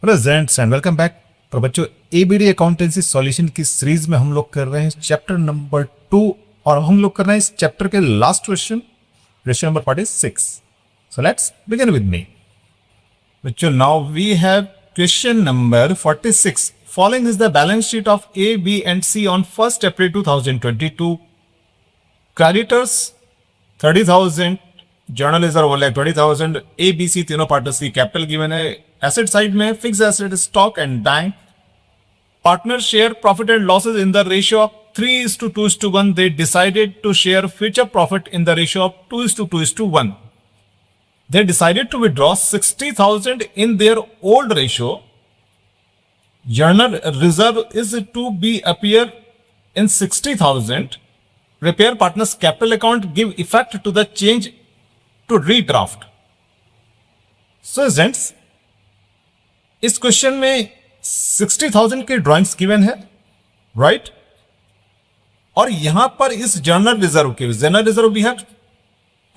Presents and welcome back. तो बच्चों, ABD accountancy solution की सीरीज में हम लोग कर रहे हैं चैप्टर नंबर 2 और हम लोग कर रहे हैं इस चैप्टर के last question, question number 46। So let's begin with me. बच्चों, now we have question number 46। Following is the balance sheet of A, B and C on 1 April 2022। Creditors 30,000, जर्नलिज्म बोले 20,000, ए बी सी तीनों partners की capital given है। Asset side में fix asset, stock and bank. Partner share profit and losses in the ratio of 3:2:1. They decided to share future profit in the ratio of 2:2:1. They decided to withdraw 60,000 in their old ratio. Journal reserve is to be appear in 60,000. Repair partners capital account give effect to the change to redraft. So gents, इस question में 60,000 के drawings given है, right? और यहां पर इस journal reserve भी है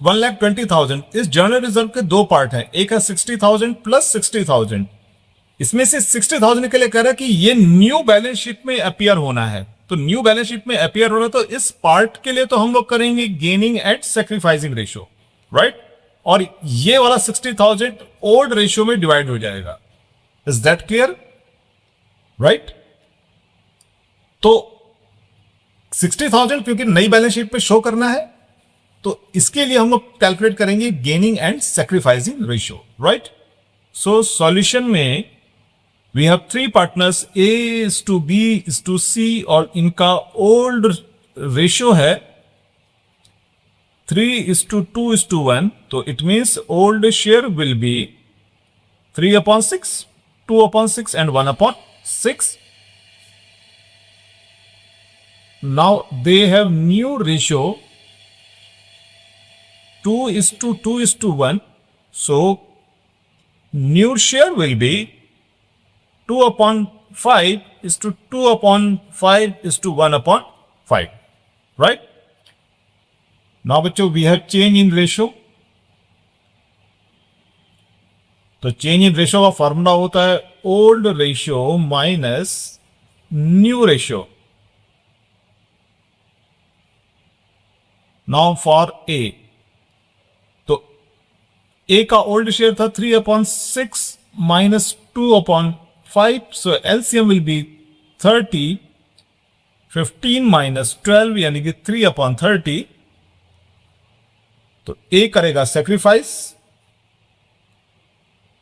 1,20,000। इस जर्नल रिजर्व के दो पार्ट हैं, एक है 60,000 प्लस 60,000। इसमें से 60,000 के लिए कह रहा है कि ये न्यू बैलेंस शीट में अपीयर होना है। तो न्यू बैलेंस शीट में अपीयर होना, तो इस पार्ट के लिए तो हम लोग करेंगे gaining at sacrificing ratio, right? और ये वाला 60,000 ओल्ड रेशियो में डिवाइड हो जाएगा। Is that clear, right? तो 60,000 क्योंकि नई बैलेंस शीट पे शो करना है, तो इसके लिए हम लोग कैलकुलेट करेंगे gaining and sacrificing ratio, right? So solution में we have 3 partners, A is to B is to C, और इनका ओल्ड रेशियो है 3:2:1. तो it means old share will be 3/6, 2/6 and 1/6. Now they have new ratio 2:2:1. So new share will be 2/5:2/5:1/5. Right? Now बच्चों, we have change in ratio. तो change in ratio का formula होता है old ratio minus new ratio. Now for A, तो A का old share था 3/6 minus 2/5, so LCM will be 30, 15 minus 12 यानी कि 3/30। तो ए करेगा sacrifice.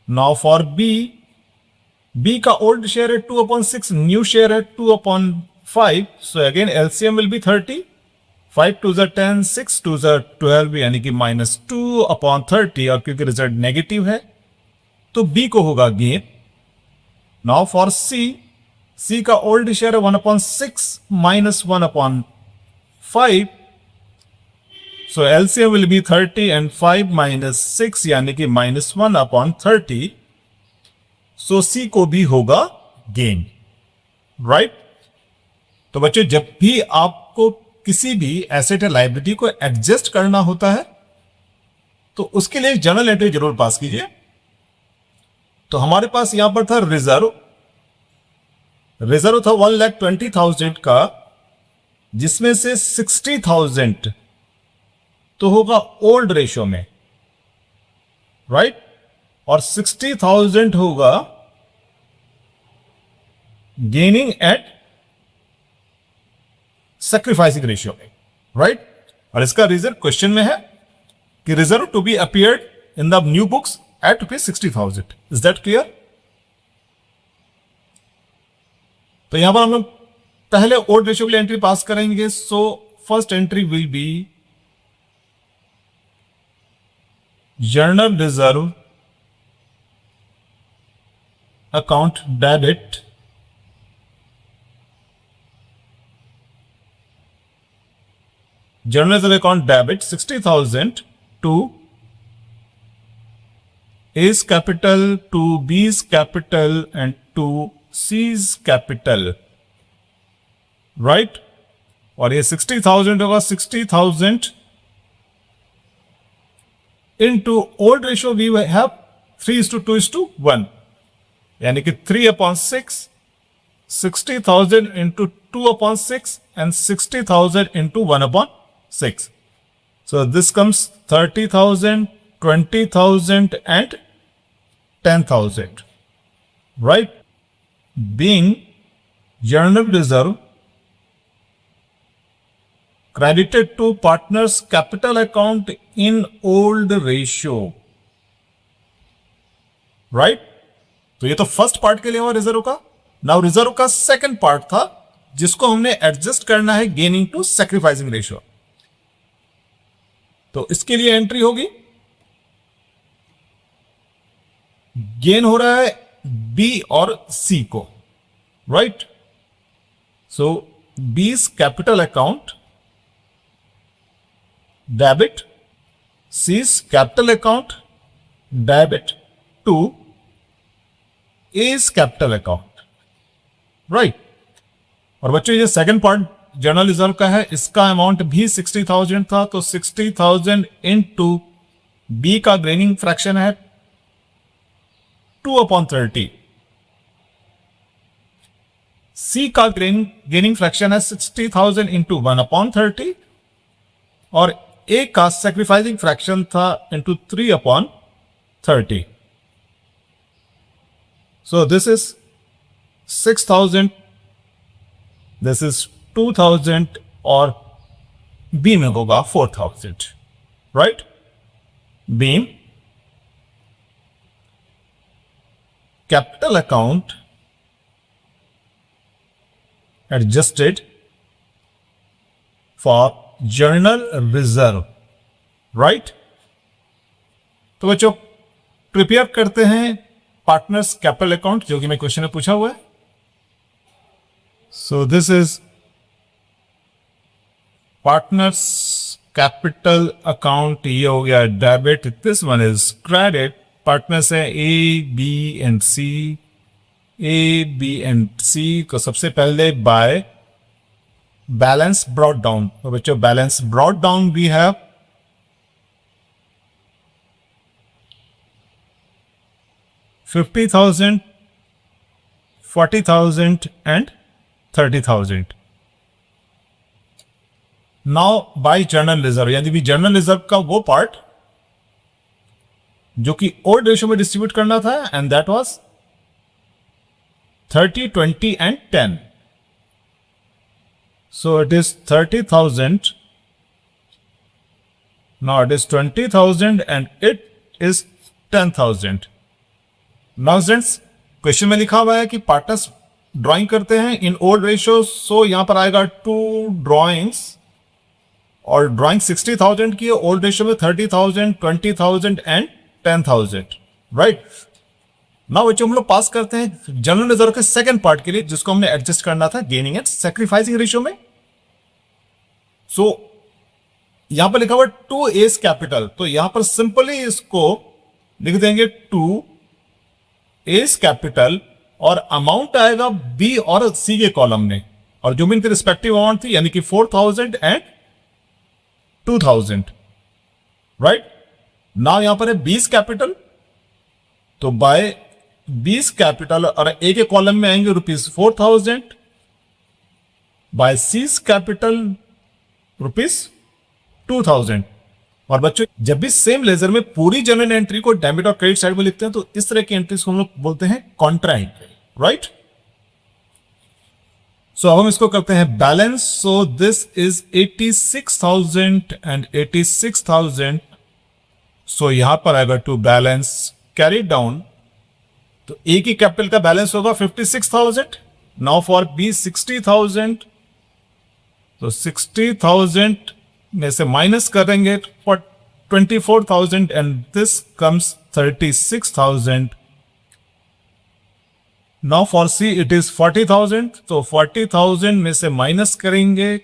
Now for B, B का ओल्ड शेयर है 2/6, न्यू शेयर है 2/5, so again LCM will be 30, 5 2 10, 6 2 12 यानी कि माइनस 2/30, और क्योंकि रिजल्ट नेगेटिव है तो बी को होगा गेन। नाउ फॉर सी, सी का ओल्ड शेयर है 1/6 minus 1/5, so LCM will be 30 and 5 minus 6 यानी कि माइनस 1/30, so C को भी होगा गेन, राइट? तो बच्चों, जब भी आपको किसी भी एसेट या लायबिलिटी को एडजस्ट करना होता है तो उसके लिए जर्नल एंट्री जरूर पास कीजिए। तो हमारे पास यहां पर था रिजर्व था 1,20,000 का, जिसमें से 60,000 तो होगा ओल्ड रेशियो में, राइट? और 60,000 होगा गेनिंग एट सैक्रिफाइसिंग रेशियो में, राइट? और इसका रीजन क्वेश्चन में है कि reserve to be appeared in the new books at ₹60,000. Is that clear? तो यहां पर हम लोग पहले ओल्ड रेशियो के लिए एंट्री पास करेंगे। So first entry will be journal reserve account debit, journal reserve account debit 60,000 to A's capital, to B's capital and to C's capital, right? और ये 60,000 होगा 60,000 into old ratio we have 3:2:1. यानी कि 3/6, 60,000 into 2/6 and 60,000 into 1/6. So this comes 30,000, 20,000 and 10,000. Right? Being general reserve credited to partner's capital account in old ratio. Right? तो ये तो first part के लिए हुआ रिजर्व का. नाउ रिजर्व का सेकंड पार्ट था जिसको हमने एडजस्ट करना है गेनिंग टू सैक्रिफाइसिंग रेशियो. तो इसके लिए एंट्री होगी, गेन हो रहा है बी और सी को. Right? So B's capital account debit, C's capital account debit to A's capital account. Right? और बच्चों ये सेकंड पार्ट जनरल रिजर्व का है, इसका अमाउंट भी 60,000 था. तो 60,000 इंटू बी का गेनिंग फ्रैक्शन है 2/30. सी का गेनिंग फ्रैक्शन है 60,000 इंटू 1/30 और ए का सेक्रीफाइसिंग फ्रैक्शन था into 3/30. So this is 6,000, this is 2,000 और B में होगा 4,000. Right? Beam capital account adjusted for general reserve. Right? तो बच्चों प्रिपेयर करते हैं पार्टनर्स कैपिटल अकाउंट जो कि मैं क्वेश्चन में पूछा हुआ है. So this is partners capital account, ये हो गया debit. This one is credit. Partners है A B and C. A B and C को सबसे पहले बाय बैलेंस ब्रॉट डाउन. तो बच्चों balance brought down we have 50,000, 40,000 and 30,000. Now by general reserve, यानी भी जनरल रिजर्व का वो पार्ट जो कि ओल्ड रेशियो में डिस्ट्रीब्यूट करना था, and that was 30, 20 and 10. So it is 30,000. Now it is 20,000 and it is 10,000. Now students question में लिखा हुआ है कि पार्टनर्स ड्राइंग करते हैं इन ओल्ड रेशियो. सो यहां पर आएगा 2 ड्राइंग्स और ड्राइंग 60,000 की है, ओल्ड रेशियो में 30,000, 20,000 एंड 10,000. राइट? नाउ बच्चों हम लोग पास करते हैं जनरल रिजर्व के सेकंड पार्ट के लिए जिसको हमने एडजस्ट करना था गेनिंग एंड सैक्रिफाइसिंग रेशियो में. सो यहां पर लिखा हुआ 2 एज कैपिटल. तो यहां पर सिंपली इसको लिख देंगे 2 एज कैपिटल और अमाउंट आएगा बी और सी के कॉलम में, और जो भी इनकी रिस्पेक्टिव अमाउंट थी यानी कि 4,000 एंड 2,000. राइट? नाउ यहां पर है बीस कैपिटल. तो बाय बीस कैपिटल और ए के कॉलम में आएंगे ₹4,000. By C's capital ₹2,000. और बच्चों जब भी सेम लेजर में पूरी जनरल एंट्री को डेबिट और क्रेडिट साइड में लिखते हैं तो इस तरह की एंट्रीज को हम लोग बोलते हैं कॉन्ट्रा एंट्री. राइट? सो अब हम इसको करते हैं balance. So this is 86,000 and 86,000. सो यहां पर आएगा टू बैलेंस कैरी डाउन. तो ए की कैपिटल का बैलेंस होगा 56,000. Now for B 60,000. तो 60,000 में से माइनस करेंगे for 24,000 and this comes 36,000. Now for C it is 40,000. तो 40,000 में से माइनस करेंगे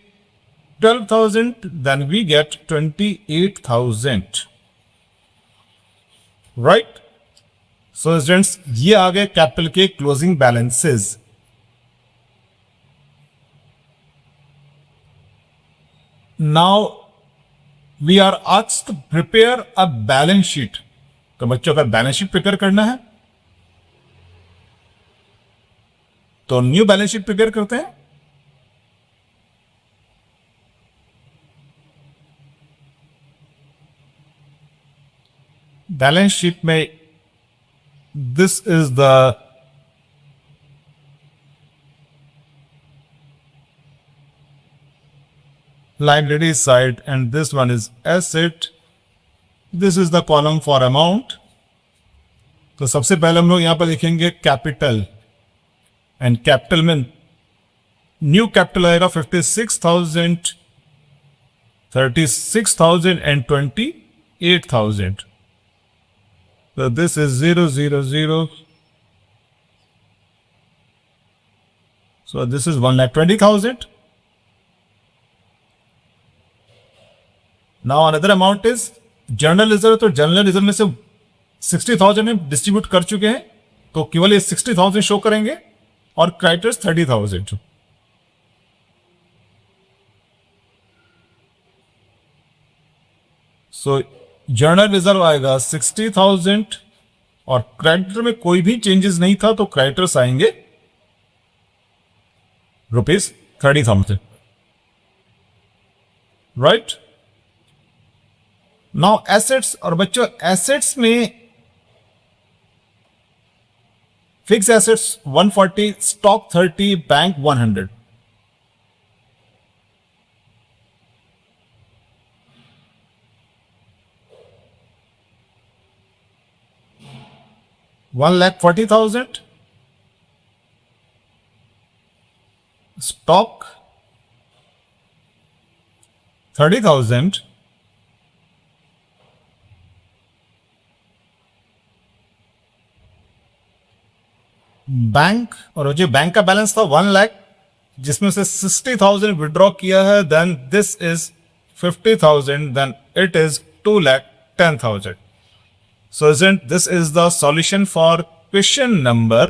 12,000, then we get 28,000. Right? So students ये आ गए कैपिटल के closing balances. Now we are asked to prepare a balance sheet. तो बच्चों का बैलेंस शीट प्रिपेयर करना है. तो न्यू बैलेंस शीट प्रिपेयर करते हैं। बैलेंस शीट में this is the liability side and this one is asset. This is the column for amount. तो सबसे पहले हम लोग यहां पर लिखेंगे कैपिटल, एंड कैपिटल में न्यू कैपिटल आएगा 56,000, 36,000 and 28,000. So this is 000. So this is 1,20,000. Now another amount is general reserve. तो जनरल रिजर्व में से 60,000 में डिस्ट्रीब्यूट कर चुके हैं, तो केवल ये 60,000 शो करेंगे और क्रेडिटर्स 30,000। सो जनरल रिजर्व आएगा 60,000 और क्रेडिटर में कोई भी चेंजेस नहीं था, तो क्रेडिटर्स आएंगे ₹30,000। राइट। नाउ एसेट्स, और बच्चों एसेट्स में fix assets 140, stock 30, bank 100। $1,40,000 stock, 30,000 bank, और जो बैंक का बैलेंस था 1 लाख, जिसमें से 60,000 विड्रॉ किया है, then this is 50,000, then it is 2,10,000. So isn't this is the solution for question number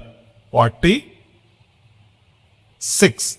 46?